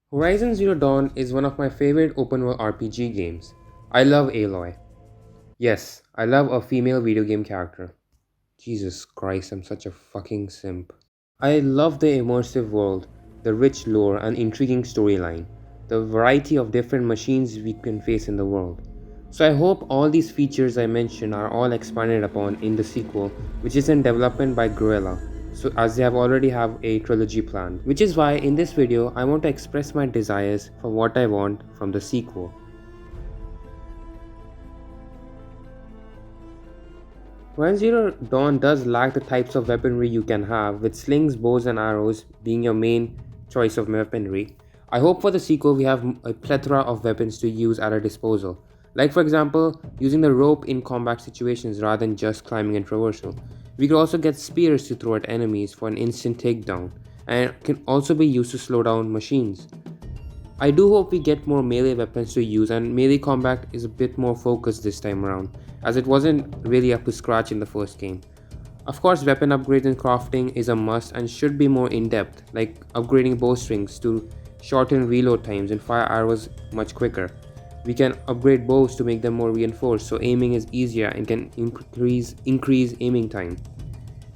Horizon Zero Dawn is one of my favorite open world RPG games. I love Aloy. Yes, I love a female video game character. Jesus Christ, I'm such a fucking simp. I love the immersive world, the rich lore and intriguing storyline, the variety of different machines we can face in the world. So I hope all these features I mentioned are all expanded upon in the sequel, which is in development by Guerrilla. So as they have already have a trilogy planned, which is why in this video I want to express my desires for what I want from the sequel. Horizon Zero Dawn does lack the types of weaponry you can have, with slings, bows, and arrows being your main choice of weaponry. I hope for the sequel we have a plethora of weapons to use at our disposal. Like, for example, using the rope in combat situations rather than just climbing and traversal. We could also get spears to throw at enemies for an instant takedown, and it can also be used to slow down machines. I do hope we get more melee weapons to use, and melee combat is a bit more focused this time around, as it wasn't really up to scratch in the first game. Of course, weapon upgrades and crafting is a must and should be more in depth, like upgrading bowstrings to shorten reload times and fire arrows much quicker. We can upgrade bows to make them more reinforced so aiming is easier and can increase aiming time.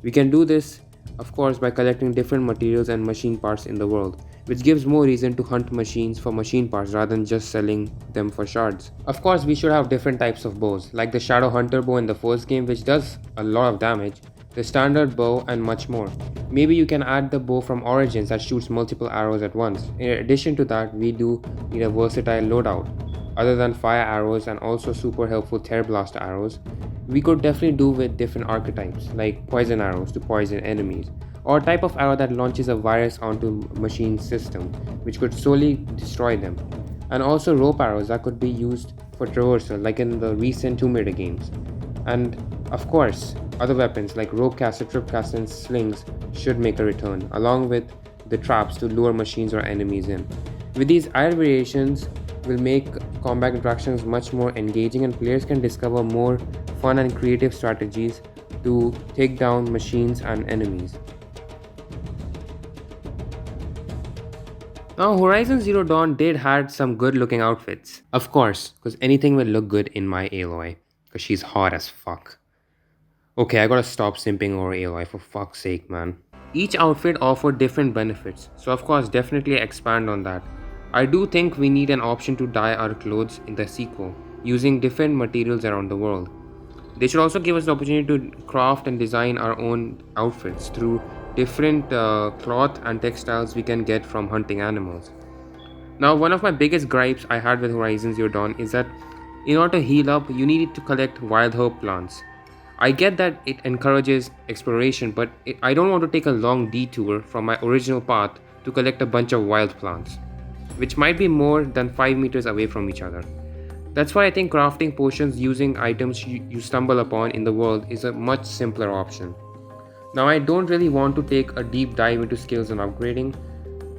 We can do this, of course, by collecting different materials and machine parts in the world, which gives more reason to hunt machines for machine parts rather than just selling them for shards. Of course, we should have different types of bows, like the Shadow Hunter bow in the first game, which does a lot of damage, the standard bow, and much more. Maybe you can add the bow from Origins that shoots multiple arrows at once. In addition to that, we do need a versatile loadout. Other than fire arrows and also super helpful tear blast arrows, we could definitely do with different archetypes like poison arrows to poison enemies, or a type of arrow that launches a virus onto machine system which could slowly destroy them, and also rope arrows that could be used for traversal like in the recent Tomb Raider games. And of course, other weapons like rope caster, trip caster, and slings should make a return, along with the traps to lure machines or enemies in. With these added variations, will make combat interactions much more engaging, and players can discover more fun and creative strategies to take down machines and enemies. Now, Horizon Zero Dawn did had some good looking outfits. Of course, because anything will look good in my Aloy, because she's hot as fuck. Okay, I gotta stop simping over Aloy, for fuck's sake, man. Each outfit offered different benefits, so of course definitely expand on that. I do think we need an option to dye our clothes in the sequel, using different materials around the world. They should also give us the opportunity to craft and design our own outfits through different cloth and textiles we can get from hunting animals. Now, one of my biggest gripes I had with Horizon Zero Dawn is that in order to heal up, you needed to collect wild herb plants. I get that it encourages exploration, but I don't want to take a long detour from my original path to collect a bunch of wild plants, which might be more than 5 meters away from each other. That's why I think crafting potions using items you stumble upon in the world is a much simpler option. Now, I don't really want to take a deep dive into skills and upgrading,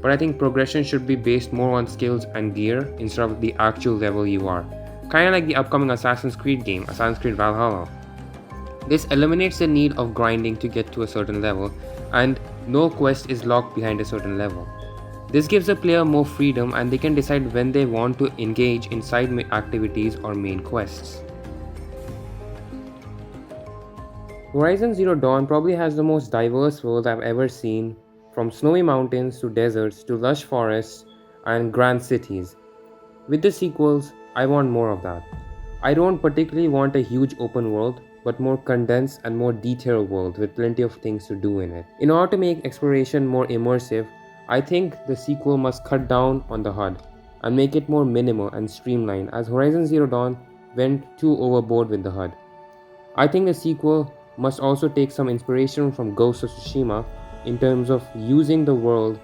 but I think progression should be based more on skills and gear instead of the actual level you are. Kinda like the upcoming Assassin's Creed game, Assassin's Creed Valhalla. This eliminates the need of grinding to get to a certain level, and no quest is locked behind a certain level. This gives the player more freedom and they can decide when they want to engage in side activities or main quests. Horizon Zero Dawn probably has the most diverse world I've ever seen, from snowy mountains to deserts to lush forests and grand cities. With the sequels, I want more of that. I don't particularly want a huge open world, but more condensed and more detailed world with plenty of things to do in it. In order to make exploration more immersive, I think the sequel must cut down on the HUD and make it more minimal and streamlined, as Horizon Zero Dawn went too overboard with the HUD. I think the sequel must also take some inspiration from Ghost of Tsushima in terms of using the world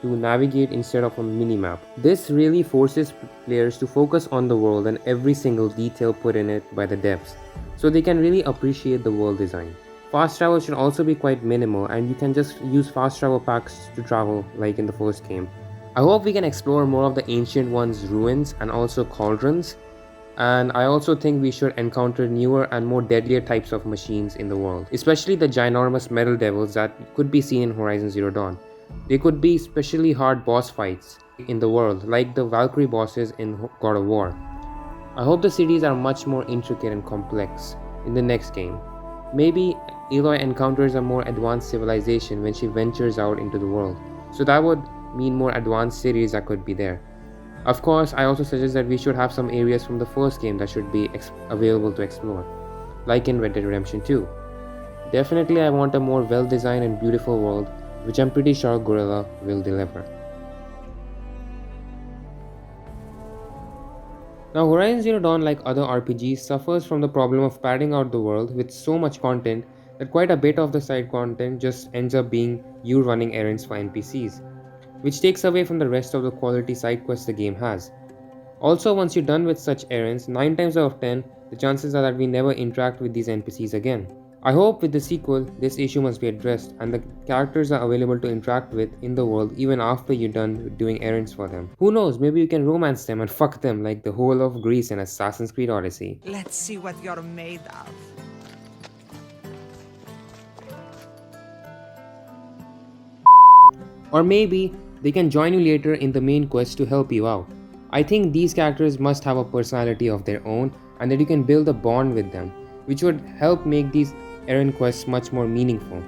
to navigate instead of a minimap. This really forces players to focus on the world and every single detail put in it by the devs, so they can really appreciate the world design. Fast travel should also be quite minimal, and you can just use fast travel packs to travel like in the first game. I hope we can explore more of the Ancient One's ruins and also cauldrons, and I also think we should encounter newer and more deadlier types of machines in the world, especially the ginormous metal devils that could be seen in Horizon Zero Dawn. They could be especially hard boss fights, in the world, like the Valkyrie bosses in God of War. I hope the cities are much more intricate and complex in the next game. Maybe Aloy encounters a more advanced civilization when she ventures out into the world. So that would mean more advanced cities that could be there. Of course, I also suggest that we should have some areas from the first game that should be available to explore, like in Red Dead Redemption 2. Definitely, I want a more well designed and beautiful world, which I'm pretty sure Gorilla will deliver. Now, Horizon Zero Dawn, like other RPGs, suffers from the problem of padding out the world with so much content that quite a bit of the side content just ends up being you running errands for NPCs, which takes away from the rest of the quality side quests the game has. Also, once you're done with such errands, 9 times out of 10, the chances are that we never interact with these NPCs again. I hope with the sequel, this issue must be addressed and the characters are available to interact with in the world even after you're done doing errands for them. Who knows, maybe you can romance them and fuck them like the whole of Greece in Assassin's Creed Odyssey. Let's see what you're made of. Or maybe they can join you later in the main quest to help you out. I think these characters must have a personality of their own and that you can build a bond with them, which would help make these errand quests much more meaningful.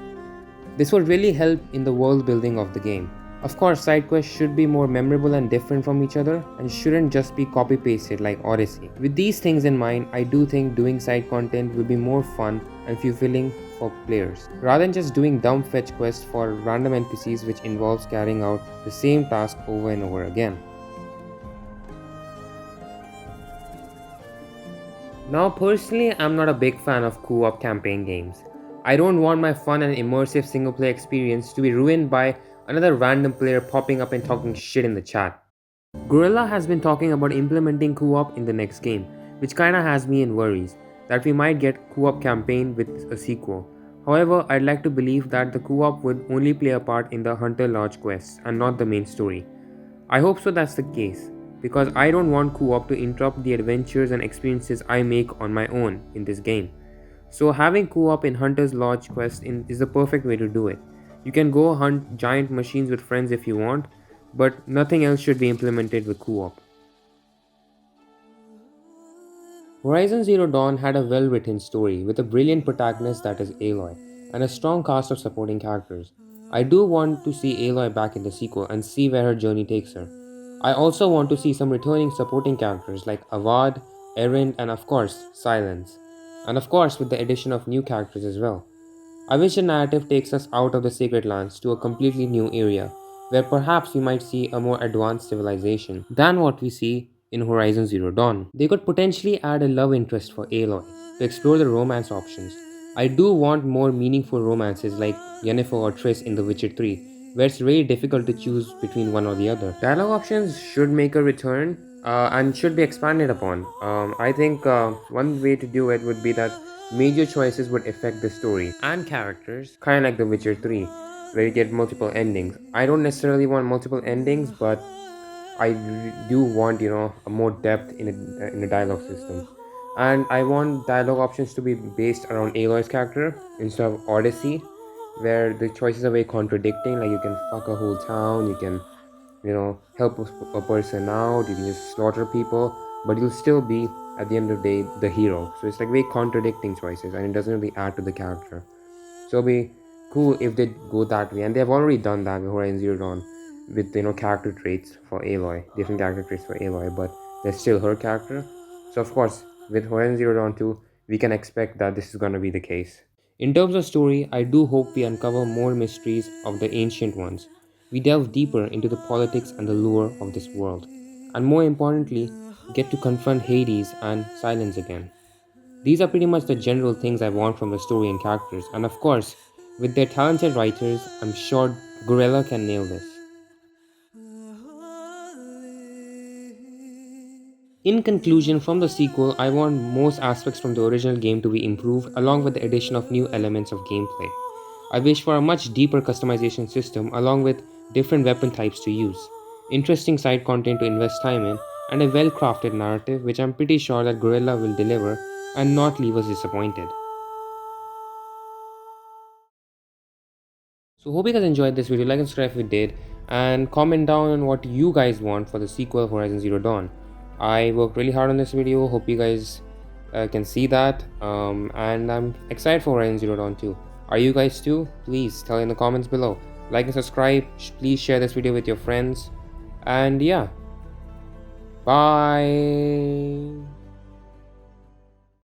This would really help in the world building of the game. Of course, side quests should be more memorable and different from each other and shouldn't just be copy pasted like Odyssey. With these things in mind, I do think doing side content will be more fun and fulfilling for players, rather than just doing dumb fetch quests for random NPCs which involves carrying out the same task over and over again. Now, personally, I'm not a big fan of co-op campaign games. I don't want my fun and immersive single player experience to be ruined by another random player popping up and talking shit in the chat. Gorilla has been talking about implementing co-op in the next game, which kinda has me in worries that we might get co-op campaign with a sequel. However, I'd like to believe that the co-op would only play a part in the Hunter Lodge quests and not the main story. I hope so that's the case, because I don't want co-op to interrupt the adventures and experiences I make on my own in this game. So having co-op in Hunter's Lodge quest is the perfect way to do it. You can go hunt giant machines with friends if you want, but nothing else should be implemented with co-op. Horizon Zero Dawn had a well-written story with a brilliant protagonist that is Aloy, and a strong cast of supporting characters. I do want to see Aloy back in the sequel and see where her journey takes her. I also want to see some returning supporting characters like Avad, Erend, and of course, Silence. And of course, with the addition of new characters as well. I wish the narrative takes us out of the Sacred Lands to a completely new area, where perhaps we might see a more advanced civilization than what we see in Horizon Zero Dawn. They could potentially add a love interest for Aloy to explore the romance options. I do want more meaningful romances like Yennefer or Triss in The Witcher 3, where it's really difficult to choose between one or the other. Dialogue options should make a return and should be expanded upon. I think one way to do it would be that major choices would affect the story and characters, kind of like The Witcher 3, where you get multiple endings. I don't necessarily want multiple endings, but do want a more depth in a dialogue system, and I want dialogue options to be based around Aloy's character instead of Odyssey, where the choices are very contradicting. Like you can fuck a whole town, you can help a person out, you can just slaughter people, but you'll still be at the end of the day the hero. So it's like very contradicting choices, and it doesn't really add to the character. So it'll be cool if they go that way, and they've already done that with Horizon Zero Dawn, with character traits for Aloy, different character traits for Aloy, but they're still her character. So of course, with Horizon Zero Dawn 2, we can expect that this is gonna be the case. In terms of story, I do hope we uncover more mysteries of the ancient ones. We delve deeper into the politics and the lure of this world, and more importantly, get to confront Hades and Silence again. These are pretty much the general things I want from the story and characters, and of course, with their talented writers, I'm sure Gorilla can nail this. In conclusion, from the sequel, I want most aspects from the original game to be improved along with the addition of new elements of gameplay. I wish for a much deeper customization system along with different weapon types to use, interesting side content to invest time in, and a well crafted narrative which I'm pretty sure that Gorilla will deliver and not leave us disappointed. So hope you guys enjoyed this video. Like and subscribe if you did. and comment down on what you guys want for the sequel Horizon Zero Dawn. I worked really hard on this video. Hope you guys can see that. And I'm excited for Horizon Zero Dawn too. Are you guys too? Please tell in the comments below. Like and subscribe. Please share this video with your friends. And yeah, bye.